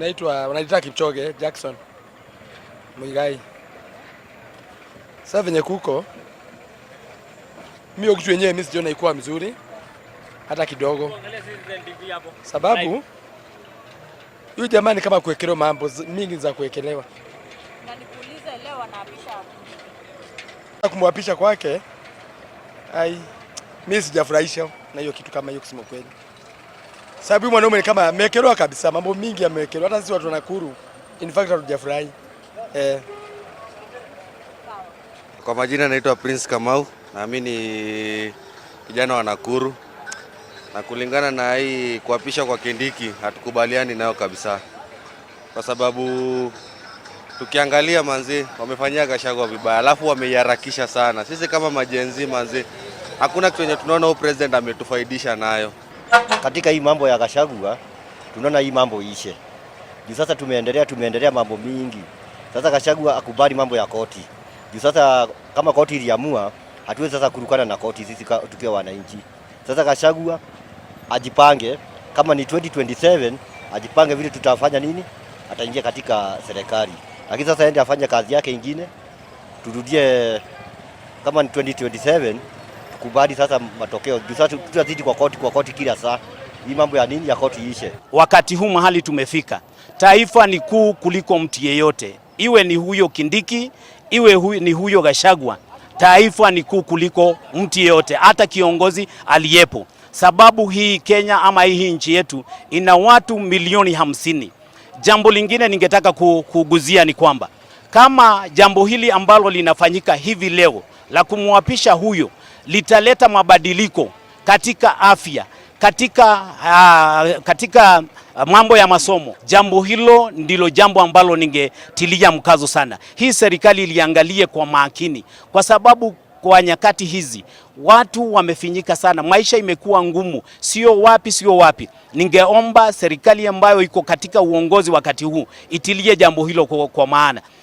wanaita Kipchoge Jackson Muigai. Sasa venye kuko mimi kitu yenyewe mimi sijiona ikuwa mzuri hata kidogo. Sababu huyu jamani kama kuwekelewa mambo mingi za kuwekelewa. Na nikuulize leo anaapisha kumwapisha kwake. Mimi sijafurahisha na hiyo kitu kama hiyo kusema kweli. Sababu mwanaume ni kama amewekelewa kabisa, mambo mingi amewekelewa, hata sisi watu wa Nakuru in fact hatujafurahi. Kwa majina naitwa Prince Kamau, na mimi ni kijana wa Nakuru. Na kulingana na hii kuapisha kwa Kindiki hatukubaliani nayo kabisa. Kwa sababu tukiangalia manzi wamefanyia Gachagua vibaya, alafu wameiharakisha sana. Sisi kama majenzi manzi hakuna kitu yenye tunaona huyu president ametufaidisha nayo. Katika hii mambo ya Gachagua tunaona hii mambo ishe. Juu sasa tumeendelea mambo mingi. Sasa Gachagua akubali mambo ya koti. Juu sasa kama koti iliamua hatuwezi sasa kurukana na koti sisi tukiwa wananchi. Sasa Gachagua ajipange kama ni 2027 ajipange vile tutafanya nini? Ataingia katika serikali. Lakini sasa aende afanye kazi yake nyingine. Turudie kama ni 2027 tukubali sasa matokeo. Juu sasa tutazidi kwa koti kila saa. Hii mambo ya nini ya koti ishe. Wakati huu mahali tumefika, taifa ni kuu kuliko mtu yeyote. Iwe ni huyo Kindiki, iwe ni huyo Gachagua. Taifa ni kuu kuliko mtu yeyote, hata kiongozi aliyepo. Sababu hii Kenya ama hii nchi yetu ina watu milioni 50. Jambo lingine ningetaka kuguzia ni kwamba kama jambo hili ambalo linafanyika hivi leo la kumwapisha huyo litaleta mabadiliko katika afya, katika mambo ya masomo, jambo hilo ndilo jambo ambalo ningetilia mkazo sana. Hii serikali iliangalie kwa makini, kwa sababu kwa nyakati hizi watu wamefinyika sana, maisha imekuwa ngumu, sio wapi. Ningeomba serikali ambayo iko katika uongozi wakati huu itilie jambo hilo kwa maana.